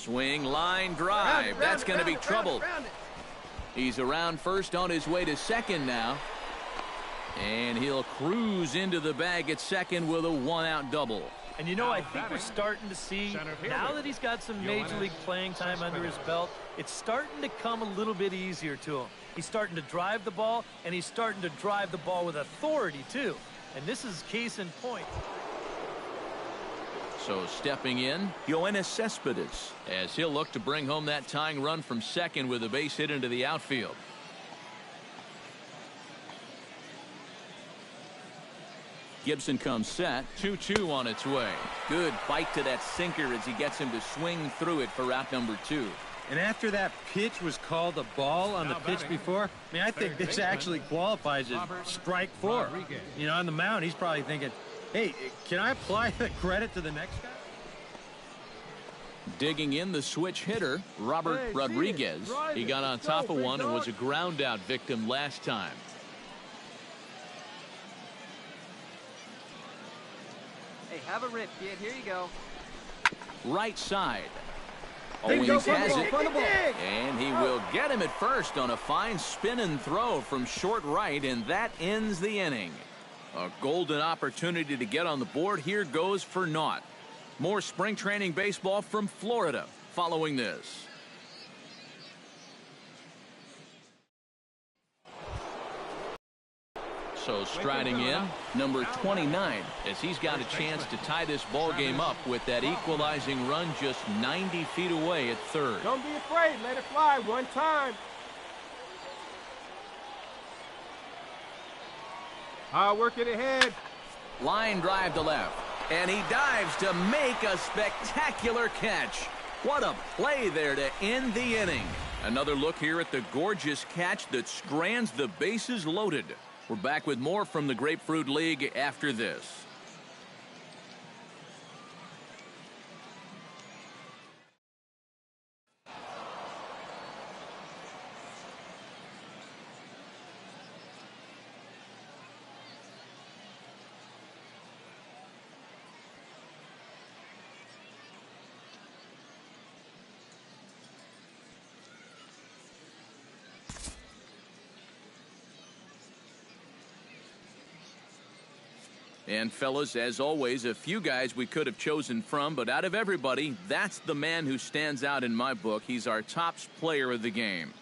Swing, line drive. That's going to be trouble. He's around first, on his way to second now. And he'll cruise into the bag at second with a one-out double. And you know, I think we're starting to see, now that he's got some major league playing time under his belt, it's starting to come a little bit easier to him. He's starting to drive the ball, and he's starting to drive the ball with authority, too. And this is case in point. So stepping in, Yoenis Cespedes, as he'll look to bring home that tying run from second with a base hit into the outfield. Gibson comes set. 2-2 on its way. Good bite to that sinker as he gets him to swing through it for out number 2. And after that pitch was called a ball on the pitch before, I mean, I think this actually qualifies as strike 4. You know, on the mound, he's probably thinking, hey, can I apply the credit to the next guy? Digging in the switch hitter, Robert Rodriguez. He got on top of one and was a ground out victim last time. Hey, have a rip, kid. Here you go. Right side. Owings has it, and he will get him at first on a fine spin and throw from short right, and that ends the inning. A golden opportunity to get on the board here goes for naught. More spring training baseball from Florida following this. So striding in, number 29, as he's got a chance to tie this ball game up with that equalizing run just 90 feet away at third. Don't be afraid. Let it fly one time. I'll work it ahead. Line drive to left, and he dives to make a spectacular catch. What a play there to end the inning. Another look here at the gorgeous catch that strands the bases loaded. We're back with more from the Grapefruit League after this. And fellas, as always, a few guys we could have chosen from, but out of everybody, that's the man who stands out in my book. He's our top player of the game.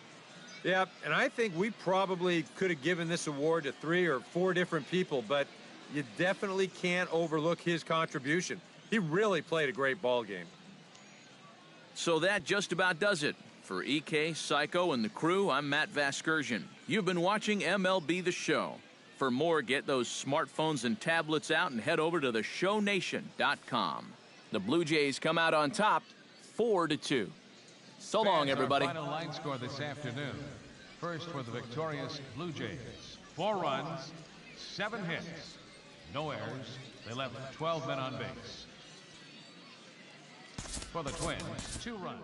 Yeah, and I think we probably could have given this award to 3 or 4 different people, but you definitely can't overlook his contribution. He really played a great ball game. So that just about does it. For EK, Psycho, and the crew, I'm Matt Vasgersian. You've been watching MLB The Show. For more, get those smartphones and tablets out and head over to theshownation.com. The Blue Jays come out on top, 4-2. So long, everybody. Final line score this afternoon. First for the victorious Blue Jays. 4 runs, 7 hits, no errors. They left 12 men on base. For the Twins, 2 runs.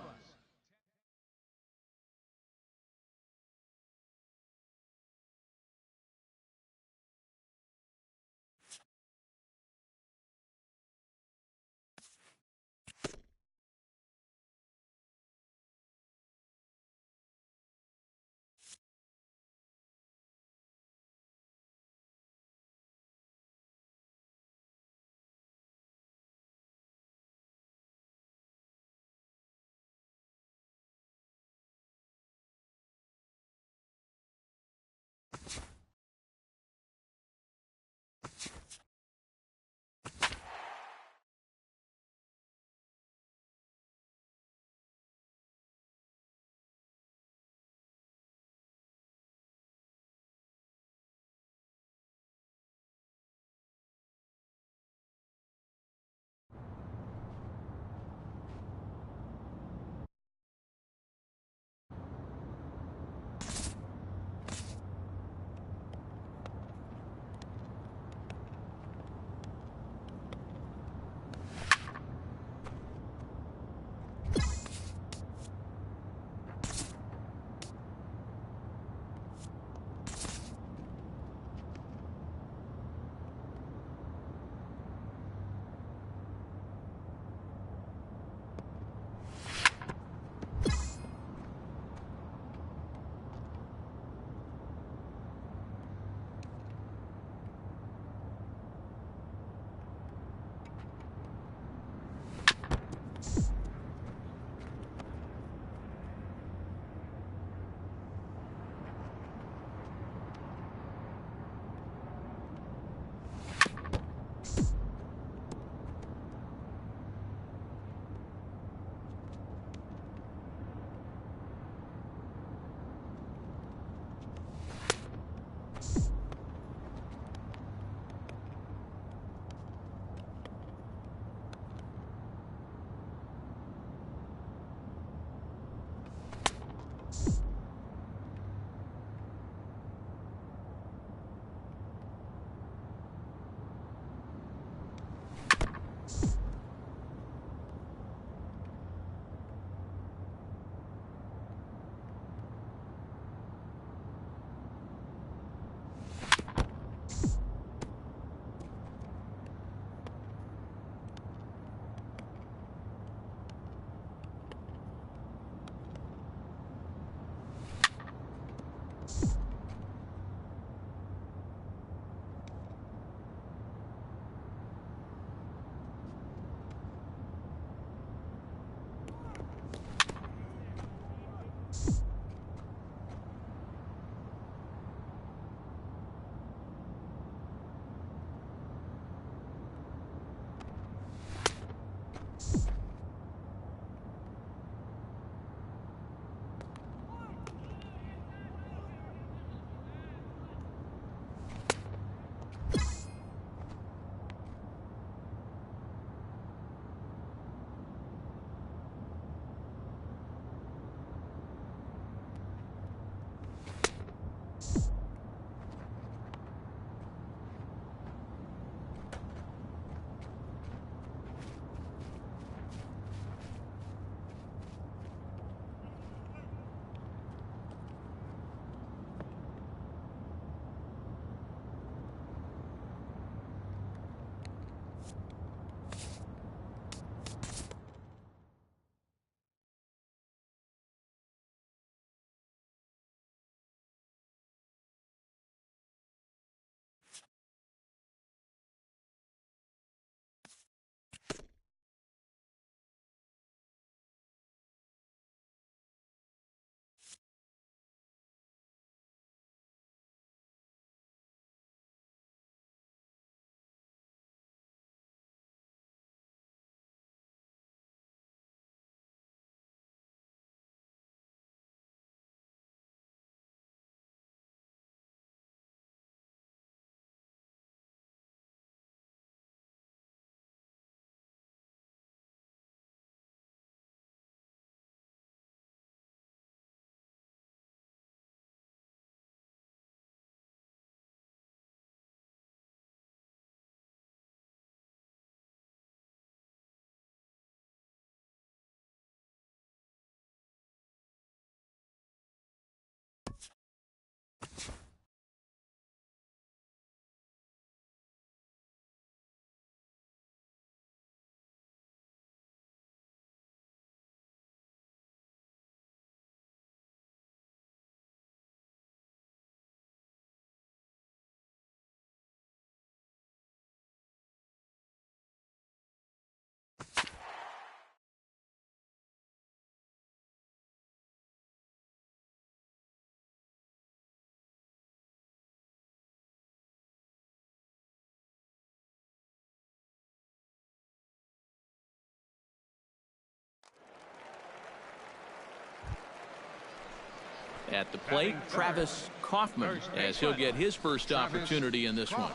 At the plate, Travis Kaufman, as he'll get his first opportunity in this one.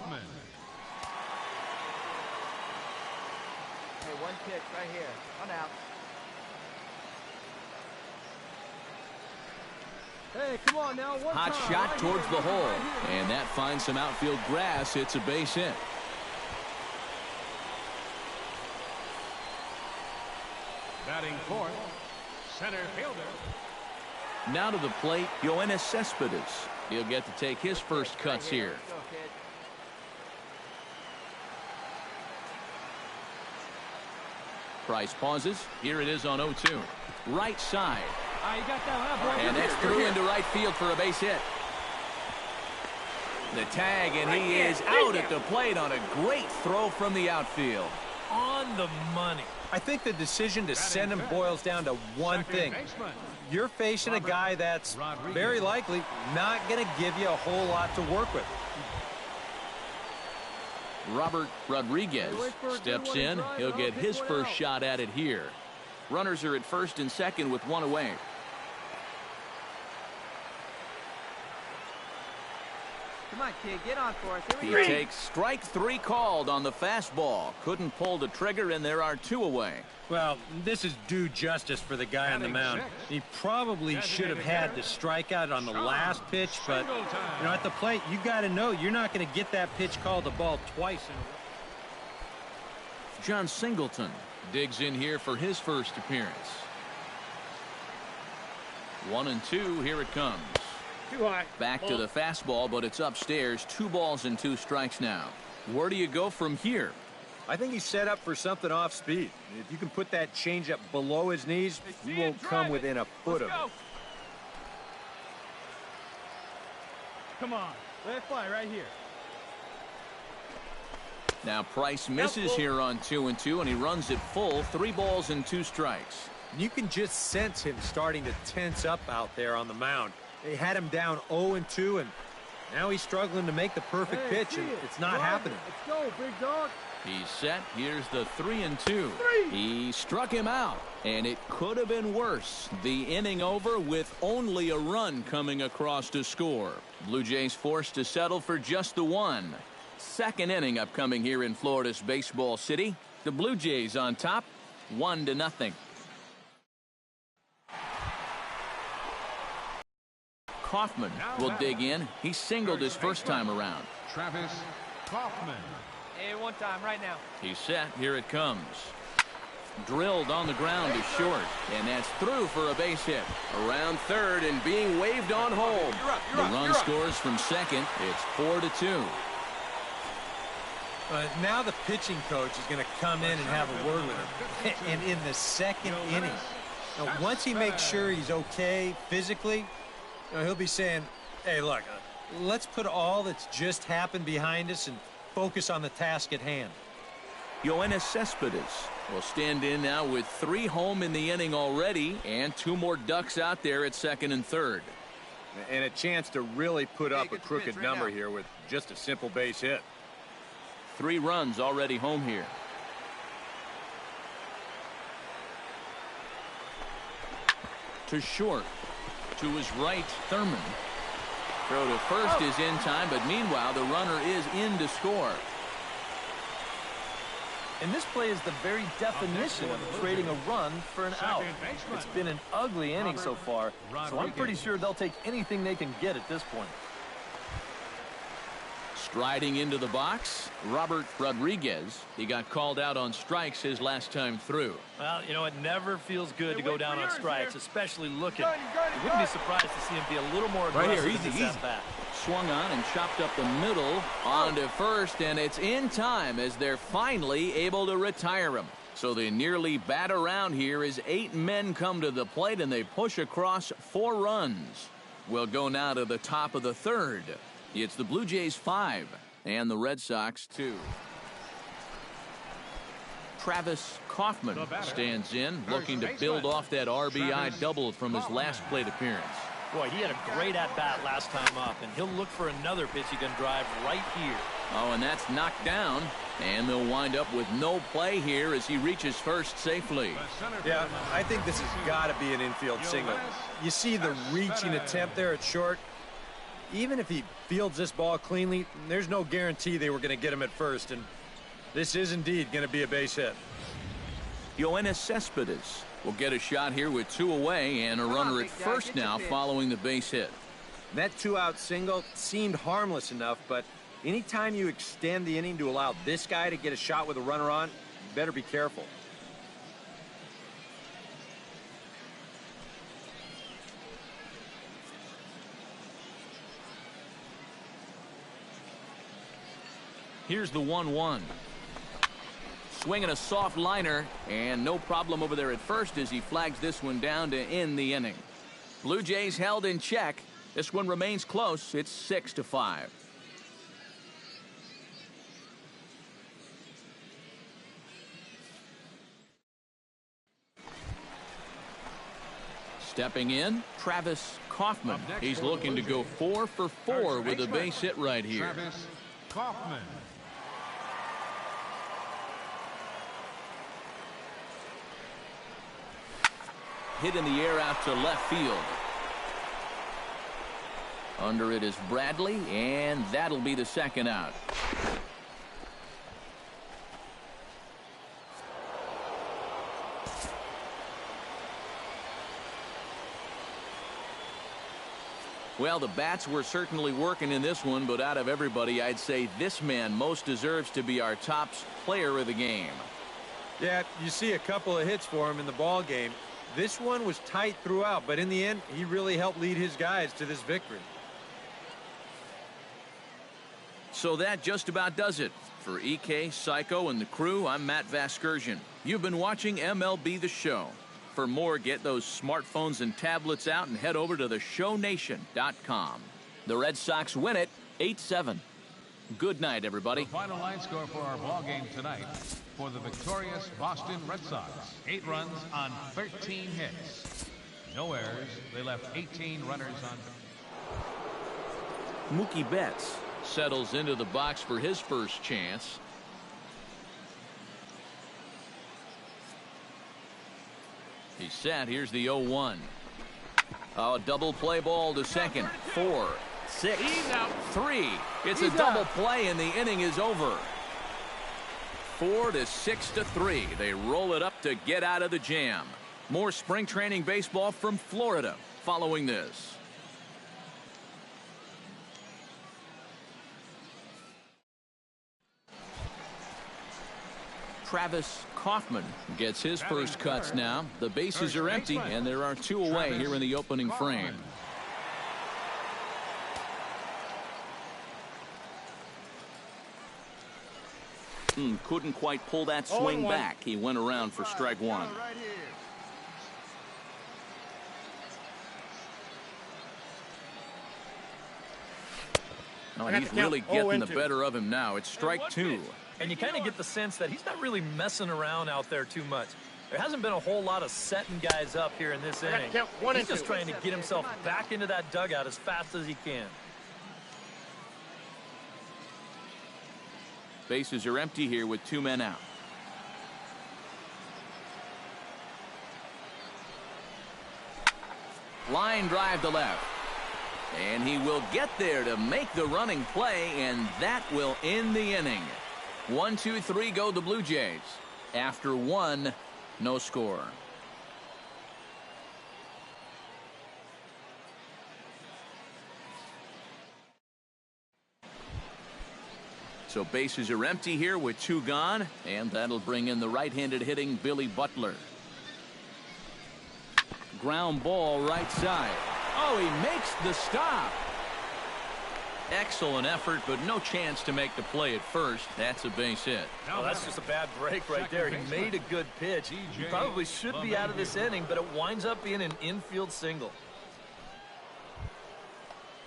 Hey, one pitch right here. One out. Hey, come on now. One Hot time. shot Right towards here. the hole. And that finds some outfield grass. It's a base hit. Batting fourth, center fielder. Now to the plate, Yoenis Cespedes. He'll get to take his first cuts here. Let's go, kid. Price pauses. Here it is on 0-2. Right side. You got that, huh, boy? And that's through into right field for a base hit. The tag, and he is out at the plate on a great throw from the outfield. On the money. I think the decision to send him boils down to one thing. You're facing a guy that's very likely not going to give you a whole lot to work with. Robert Rodriguez steps in. He'll get his first shot at it here. Runners are at first and second with one away. Come on, kid. Get on for us. He Here we go. takes strike three called on the fastball. Couldn't pull the trigger, and there are two away. Well, this is due justice for the guy on the mound. He probably should have had the strikeout on the last pitch, but at the plate, you got to know you're not going to get that pitch called a ball twice in a row. John Singleton digs in here for his first appearance. 1-2. Here it comes. Too high. Back to the fastball, but it's upstairs. 2 balls and 2 strikes now. Where do you go from here? I think he's set up for something off speed. If you can put that changeup below his knees, you won't come within a foot of it. Come on. Let it fly right here. Now Price misses here on 2-2, and he runs it full. 3 balls and 2 strikes. You can just sense him starting to tense up out there on the mound. They had him down 0-2, and now he's struggling to make the perfect pitch, and it's not happening. Let's go, big dog. He's set. Here's the 3-2. He struck him out, and it could have been worse. The inning over with only a run coming across to score. Blue Jays forced to settle for just the one. Second inning upcoming here in Florida's Baseball City. The Blue Jays on top, 1-0. Kaufman will dig in. He singled his first time around. Travis Kaufman. Hey, one time right now. He's set. Here it comes. Drilled on the ground to short, and that's through for a base hit. Around third and being waved on home. The run scores from second. It's 4-2. Now the pitching coach is going to come in and have a word with him. And in the second inning, once he makes sure he's okay physically, he'll be saying, hey, look, let's put all that's just happened behind us and focus on the task at hand. Yoenis Cespedes will stand in now with 3 home in the inning already, and 2 more ducks out there at second and third. And a chance to really put up a crooked number here with just a simple base hit. 3 runs already home here. To short. To his right, Thurman. Throw to first is in time, but meanwhile the runner is in to score. And this play is the very definition of trading a run for an out. It's been an ugly inning so far, so I'm pretty sure they'll take anything they can get at this point. Striding into the box, Robert Rodriguez. He got called out on strikes his last time through. Well, it never feels good to go down on strikes, especially looking. You wouldn't be surprised to see him be a little more aggressive in this at-bat. Swung on and chopped up the middle on to first, and it's in time as they're finally able to retire him. So they nearly bat around here as 8 men come to the plate, and they push across 4 runs. We'll go now to the top of the third. It's the Blue Jays 5 and the Red Sox 2. Travis Kaufman stands in, looking to build off that RBI double from his last plate appearance. Boy, he had a great at-bat last time up, and he'll look for another pitch he can drive right here. Oh, and that's knocked down. And they'll wind up with no play here as he reaches first safely. Yeah, I think this has got to be an infield single. You see the reaching attempt there at short. Even if he fields this ball cleanly, there's no guarantee they were going to get him at first. And this is indeed going to be a base hit. Yoenis Cespedes will get a shot here with 2 away and a runner at first now following the base hit. That 2-out single seemed harmless enough, but anytime you extend the inning to allow this guy to get a shot with a runner on, you better be careful. Here's the 1-1. Swinging a soft liner, and no problem over there at first as he flags this one down to end the inning. Blue Jays held in check. This one remains close. It's 6-5. Stepping in, Travis Kaufman. He's looking to go 4 for 4 with a base hit right here. Travis Kaufman. Hit in the air out to left field. Under it is Bradley, and that'll be the second out. Well, the bats were certainly working in this one, but out of everybody, I'd say this man most deserves to be our top player of the game. Yeah, you see a couple of hits for him in the ball game. This one was tight throughout, but in the end, he really helped lead his guys to this victory. So that just about does it. For EK, Psycho, and the crew, I'm Matt Vasgersian. You've been watching MLB The Show. For more, get those smartphones and tablets out and head over to theshownation.com. The Red Sox win it 8-7. Good night, everybody. The final line score for our ball game tonight for the victorious Boston Red Sox. 8 runs on 13 hits. No errors. They left 18 runners on. Mookie Betts settles into the box for his first chance. He's set. Here's the 0-1. Oh, double play ball to second. 4, 6, 3. It's a double play, and the inning is over. 4-6-3. They roll it up to get out of the jam. More spring training baseball from Florida following this. Travis Kaufman gets his first cuts now. The bases are empty, and there are 2 away here in the opening frame. Couldn't quite pull that swing back. He went around for strike 1. Oh, he's really getting the better of him now. It's strike 2. And you kind of get the sense that he's not really messing around out there too much. There hasn't been a whole lot of setting guys up here in this inning. He's just trying to get himself back into that dugout as fast as he can. Bases are empty here with 2 men out. Line drive to left. And he will get there to make the running play, and that will end the inning. 1, 2, 3 go the Blue Jays. After 1, no score. So bases are empty here with 2 gone, and that'll bring in the right-handed hitting Billy Butler. Ground ball right side. Oh, he makes the stop. Excellent effort, but no chance to make the play at first. That's a base hit. Oh, that's just a bad break right there. He made a good pitch. He probably should be out of this inning, but it winds up being an infield single.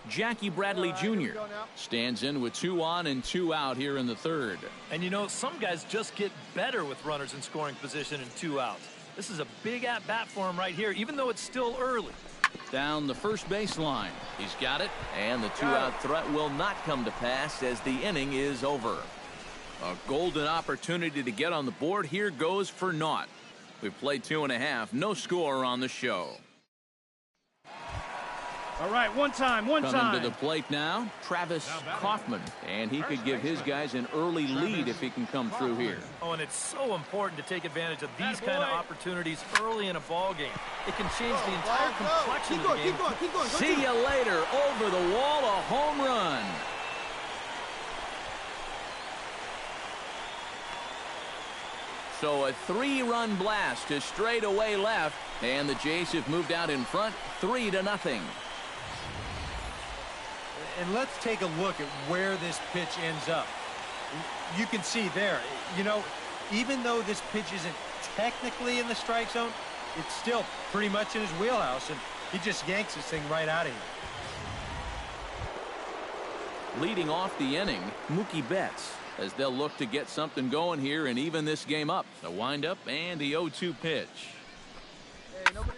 Jackie Bradley Jr. stands in with 2 on and 2 out here in the 3rd. And you know, some guys just get better with runners in scoring position and 2 outs. This is a big at-bat for him right here, even though it's still early. Down the first baseline. He's got it, and the two-out threat will not come to pass as the inning is over. A golden opportunity to get on the board here goes for naught. We've played 2.5, no score on the show. All right, one time. Coming to the plate now, Travis Kaufman, and he could give his guys an early lead if he can come through here. Oh, and it's so important to take advantage of these kind of opportunities early in a ball game. It can change the entire complexion of the game. Keep going. See you later. Over the wall, a home run. So a 3-run blast to straightaway left, and the Jays have moved out in front 3-0. And let's take a look at where this pitch ends up. You can see there, you know, even though this pitch isn't technically in the strike zone, it's still pretty much in his wheelhouse, and he just yanks this thing right out of here. Leading off the inning, Mookie Betts, as they'll look to get something going here and even this game up. The windup and the 0-2 pitch. Hey, nobody.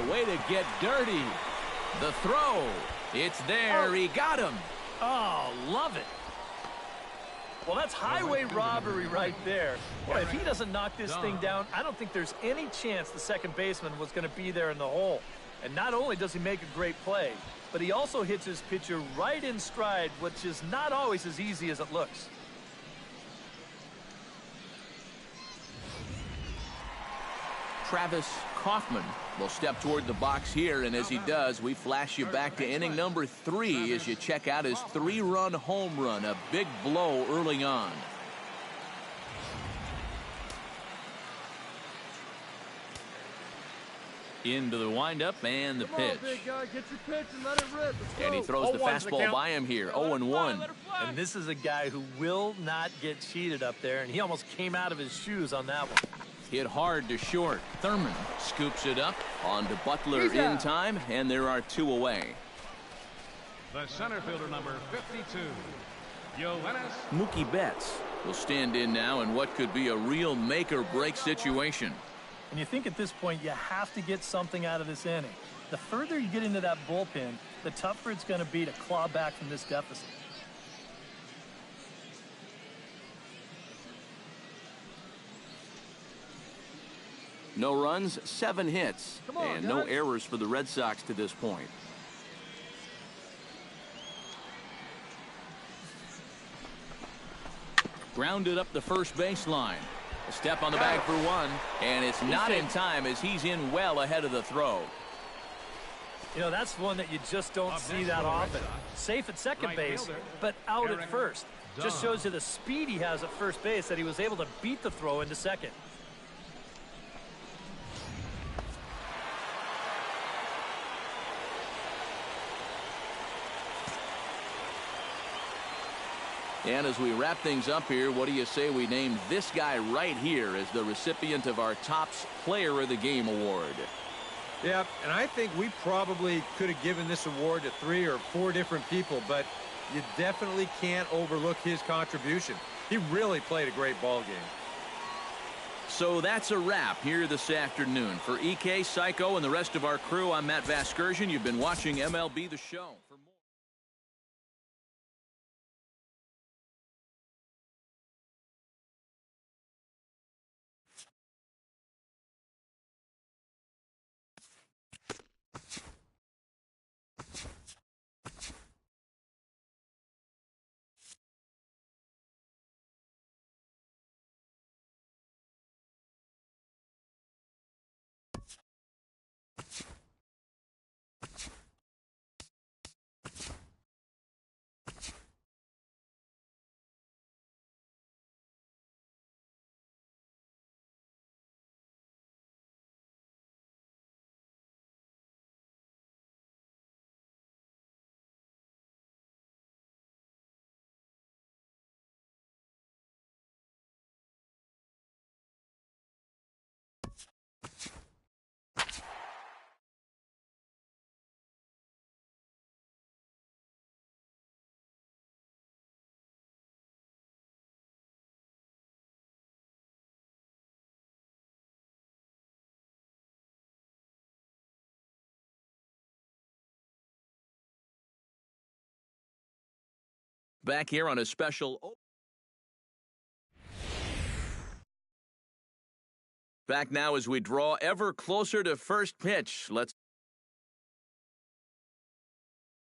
Way to get dirty. The throw. It's there. He got him. Oh, love it. Well, that's highway robbery right there. Boy, if he doesn't knock this thing down, I don't think there's any chance the second baseman was going to be there in the hole. And not only does he make a great play, but he also hits his pitcher right in stride, which is not always as easy as it looks. Travis Kaufman will step toward the box here, and as he does, we flash you back to inning number 3 as you check out his 3-run home run, a big blow early on. Into the windup and the pitch. Big guy, get your pitch and let it rip. And he throws the fastball by him here, 0-1. And this is a guy who will not get cheated up there, and he almost came out of his shoes on that one. Hit hard to short. Thurman scoops it up onto Butler in time, and there are 2 away. The center fielder, number 52, Yoenis. Mookie Betts will stand in now in what could be a real make-or-break situation. And you think at this point you have to get something out of this inning. The further you get into that bullpen, the tougher it's going to be to claw back from this deficit. No runs, 7 hits, and no errors for the Red Sox to this point. Grounded up the first baseline. A step on the bag for 1, and it's not in time as he's in well ahead of the throw. You know, that's one that you just don't see that often. Safe at second base, but out at first. Just shows you the speed he has at first base that he was able to beat the throw into second. And as we wrap things up here, what do you say we name this guy right here as the recipient of our Topps Player of the Game award? Yeah, and I think we probably could have given this award to 3 or 4 different people, but you definitely can't overlook his contribution. He really played a great ball game. So that's a wrap here this afternoon. For EK, Psycho, and the rest of our crew, I'm Matt Vasgersian. You've been watching MLB The Show. For more Back here on a special... Back now as we draw ever closer to first pitch. Let's